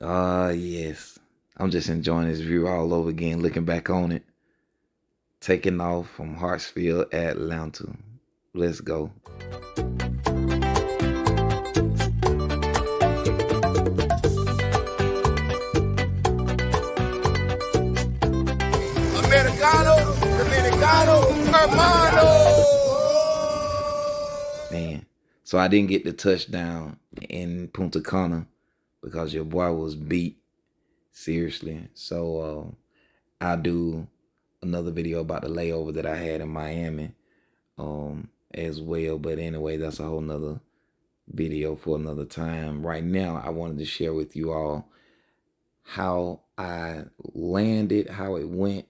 Yes. I'm just enjoying this view all over again, looking back on it. Taking off from Hartsfield, Atlanta. Let's go. Americano, Dominicano, hermano. Man, so I didn't get the touchdown in Punta Cana because your boy was beat. Seriously. So I'll do another video about the layover that I had in Miami as well. But anyway, that's a whole nother video for another time. Right now, I wanted to share with you all how I landed, how it went,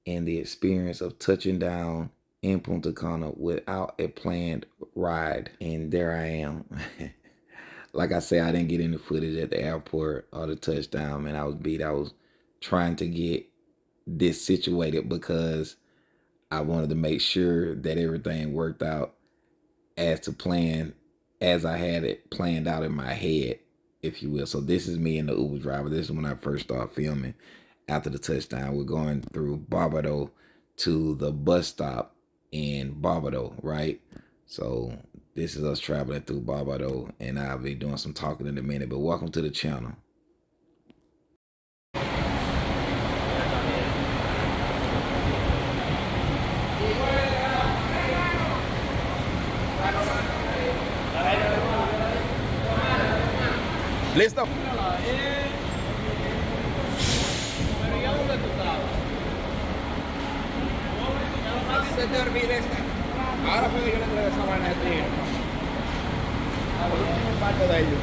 and the experience of touching down in Punta Cana without a planned ride. And there I am. Like I say, I didn't get any footage at the airport or the touchdown, man. I was beat. I was trying to get this situated because I wanted to make sure that everything worked out as to plan, as I had it planned out in my head, if you will. So this is me and the Uber driver. This is when I first started filming after the touchdown. We're going through Barbado to the bus stop in Barbado, right? So this is us traveling through Barbado, and I'll be doing some talking in a minute, but welcome to the channel. Listo. Se te olvide esta. Ahora fue que yo le entregué esa vaina de ti. Parte de ellos.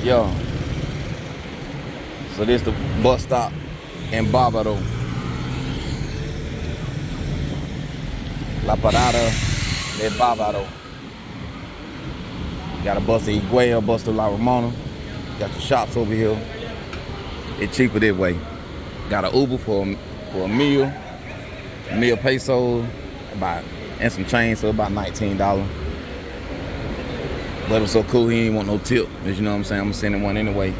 Yo. So this is the bus stop in Barbado. La Parada de Barbado. Got a bus to Higuera, bus to La Romana. Got the shops over here. It's cheaper this way. Got an Uber for a meal peso, and some change, so about $19. But it was so cool, he didn't want no tip. Cause you know what I'm saying? I'm sending one anyway.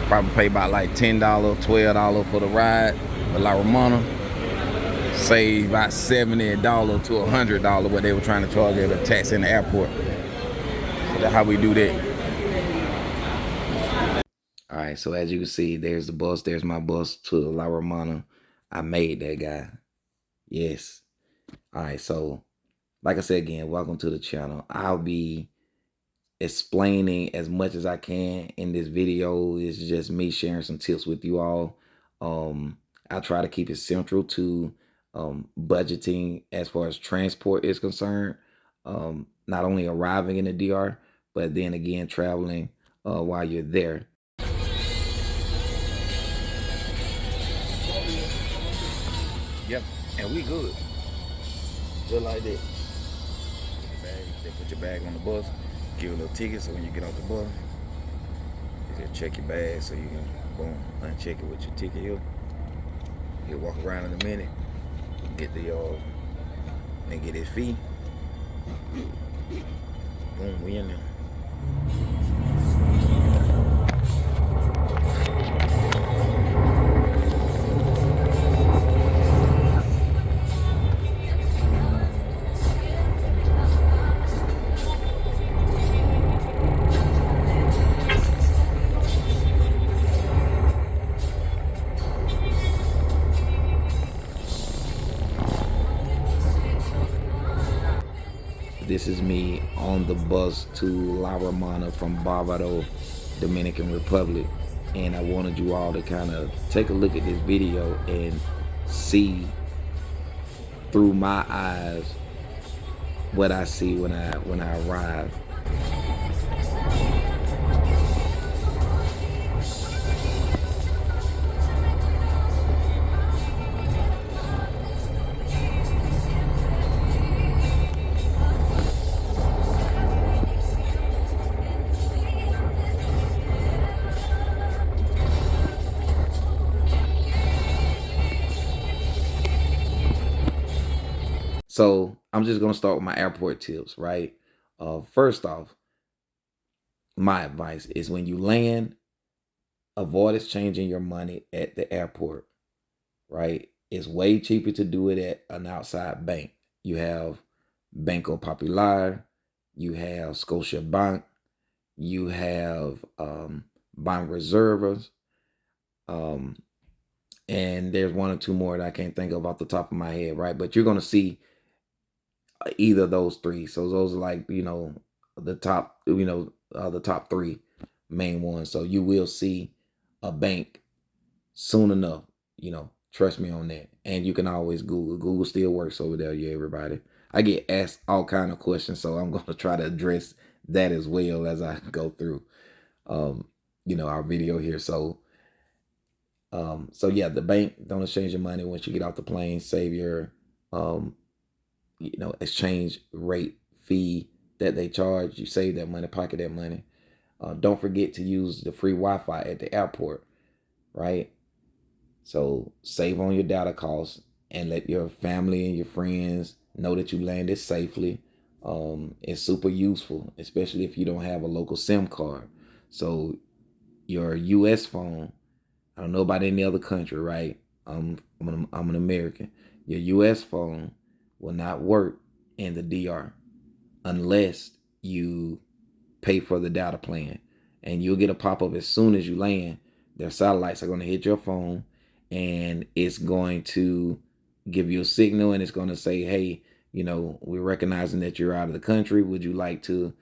Probably pay about like $10, $12 for the ride. But La Romana saved about $70 to $100 what they were trying to charge at a tax in the airport. So that's how we do that. All right, so as you can see, there's the bus. There's my bus to La Romana. I made that guy. Yes. All right, so like I said again, welcome to the channel. I'll be explaining as much as I can in this video. It's just me sharing some tips with you all. I try to keep it central to budgeting as far as transport is concerned. Not only arriving in the DR, but then again traveling while you're there. Yep, and we good. Just like that. They put your bag on the bus, give you a little ticket, so when you get off the bus, you just check your bag so you can boom, uncheck it with your ticket here. You'll walk around in a minute, get the and get his fee. Boom, we in there. This is me on the bus to La Romana from Barbado, Dominican Republic. And I wanted you all to kind of take a look at this video and see through my eyes what I see when I arrive. So I'm just gonna start with my airport tips, right? First off, my advice is when you land, avoid exchanging your money at the airport, right? It's way cheaper to do it at an outside bank. You have Banco Popular, you have Scotiabank, you have Bank Reservas, um, and there's one or two more that I can't think of off the top of my head, right? But you're gonna see either of those three. So those are like the top, the top three main ones. So you will see a bank soon enough. Trust me on that. And you can always Google. Google still works over there, yeah, everybody. I get asked all kind of questions, so I'm going to try to address that as well as I go through, um, our video here. So yeah, the bank don't exchange your money once you get off the plane. Save your, um, exchange rate fee that they charge. You save that money, pocket that money. Don't forget to use the free Wi-Fi at the airport, right? So save on your data costs and let your family and your friends know that you landed safely. It's super useful, especially if you don't have a local SIM card. So your US phone, I don't know about any other country, right? I'm an American. Your US phone will not work in the DR unless you pay for the data plan. And you'll get a pop-up as soon as you land. Their satellites are going to hit your phone and it's going to give you a signal and it's going to say, hey, we're recognizing that you're out of the country. Would you like to,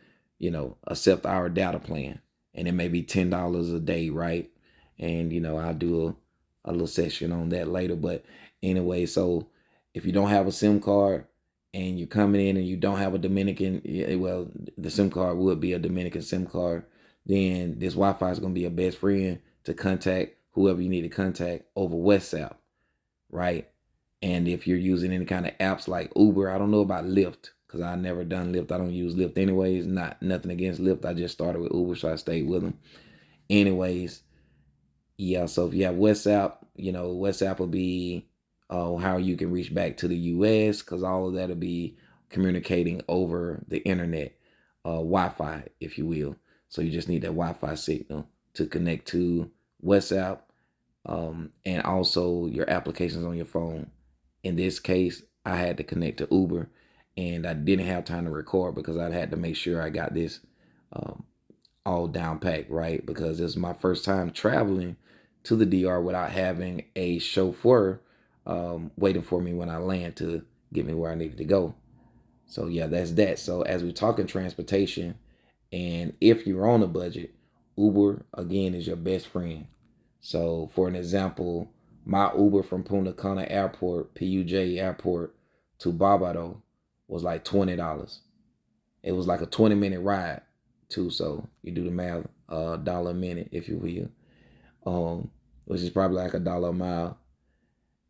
accept our data plan? And it may be $10 a day, right? And, I'll do a little session on that later. But anyway, so if you don't have a SIM card, and you're coming in and you don't have a Dominican, well, the SIM card would be a Dominican SIM card, then this Wi-Fi is going to be your best friend to contact whoever you need to contact over WhatsApp, right? And if you're using any kind of apps like Uber, I don't know about Lyft because I've never done Lyft. I don't use Lyft anyways. Nothing against Lyft. I just started with Uber, so I stayed with them. Anyways, yeah, so if you have WhatsApp, WhatsApp will be how you can reach back to the US because all of that will be communicating over the internet, Wi-Fi, if you will. So you just need that Wi-Fi signal to connect to WhatsApp, and also your applications on your phone. In this case, I had to connect to Uber, and I didn't have time to record because I had to make sure I got this um, all down packed, right? Because this is my first time traveling to the DR without having a chauffeur waiting for me when I land to get me where I needed to go. So yeah, that's that. So as we're talking transportation, and if you're on a budget, Uber again is your best friend. So for an example, my Uber from Punta Cana Airport, PUJ Airport to Barbado was like $20. It was like a 20-minute ride too. So you do the math, $1 a minute, if you will, which is probably like $1 a mile.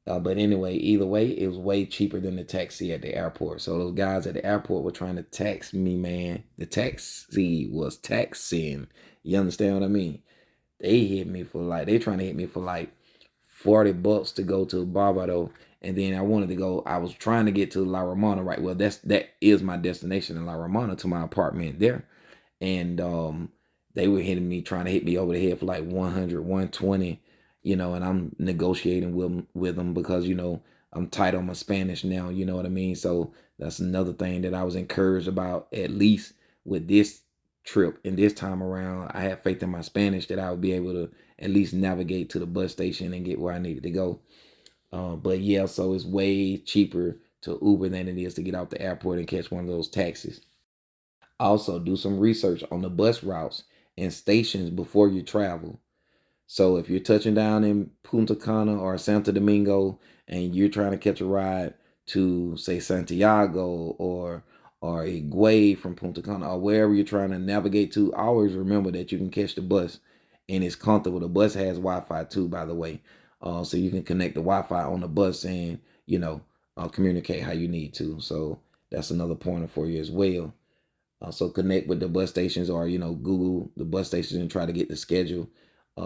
But anyway, either way, it was way cheaper than the taxi at the airport. So those guys at the airport were trying to tax me, man. The taxi was taxing. You understand what I mean? They trying to hit me for like $40 to go to Barbado. And then I was trying to get to La Romana, right? Well, that is my destination in La Romana, to my apartment there. And they were trying to hit me over the head for like 100, 120, and I'm negotiating with them because, I'm tight on my Spanish now, you know what I mean? So that's another thing that I was encouraged about, at least with this trip and this time around. I had faith in my Spanish that I would be able to at least navigate to the bus station and get where I needed to go. But yeah, so it's way cheaper to Uber than it is to get out the airport and catch one of those taxis. Also, do some research on the bus routes and stations before you travel. So if you're touching down in Punta Cana or Santo Domingo and you're trying to catch a ride to, say, Santiago or Higuay from Punta Cana or wherever you're trying to navigate to, always remember that you can catch the bus and it's comfortable. The bus has Wi-Fi too, by the way. So you can connect the Wi-Fi on the bus and, communicate how you need to. So that's another pointer for you as well. So connect with the bus stations or, Google the bus stations and try to get the schedule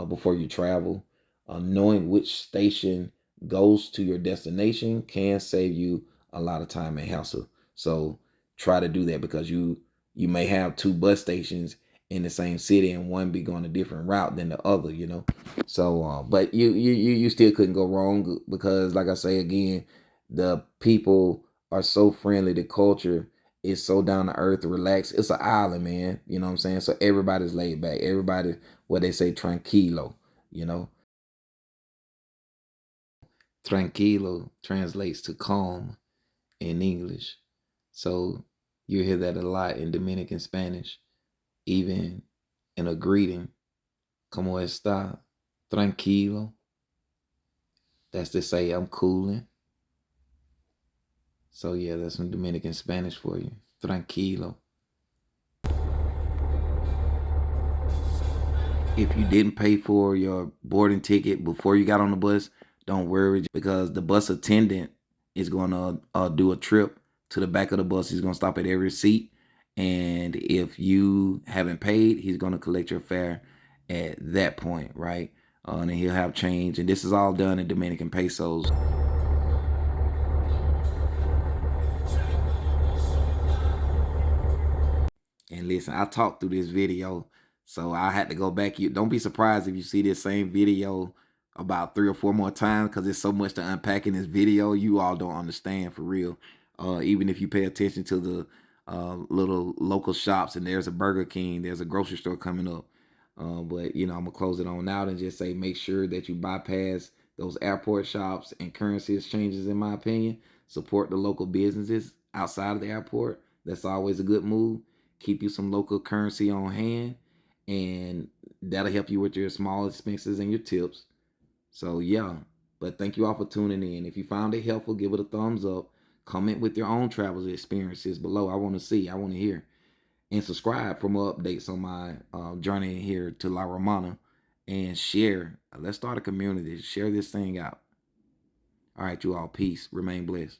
before you travel. Knowing which station goes to your destination can save you a lot of time and hassle. So try to do that, because you may have two bus stations in the same city and one be going a different route than the other, you know. So but you still couldn't go wrong, because like I say again, the people are so friendly, the culture is so down to earth, relaxed. It's an island, man. You know what I'm saying? So everybody's laid back. Everybody, what they say, tranquilo, you know. Tranquilo translates to calm in English. So you hear that a lot in Dominican Spanish, even in a greeting. ¿Cómo está? Tranquilo. That's to say I'm cooling. So yeah, that's some Dominican Spanish for you. Tranquilo. If you didn't pay for your boarding ticket before you got on the bus, don't worry, because the bus attendant is going to do a trip to the back of the bus. He's going to stop at every seat. And if you haven't paid, he's going to collect your fare at that point, right? And he'll have change. And this is all done in Dominican pesos. And listen, I talked through this video, so I had to go back. You don't be surprised if you see this same video about 3 or 4 more times, because there's so much to unpack in this video. You all don't understand, for real. Even if you pay attention to the little local shops, and there's a Burger King, there's a grocery store coming up. But you know, I'm gonna close it on out and just say, make sure that you bypass those airport shops and currency exchanges. In my opinion, support the local businesses outside of the airport. That's always a good move. Keep you some local currency on hand, and that'll help you with your small expenses and your tips. So yeah, but thank you all for tuning in. If you found it helpful, give it a thumbs up. Comment with your own travels experiences below. I want to see, I want to hear. And subscribe for more updates on my journey here to La Romana. And share. Let's start a community. Share this thing out. All right, you all. Peace. Remain blessed.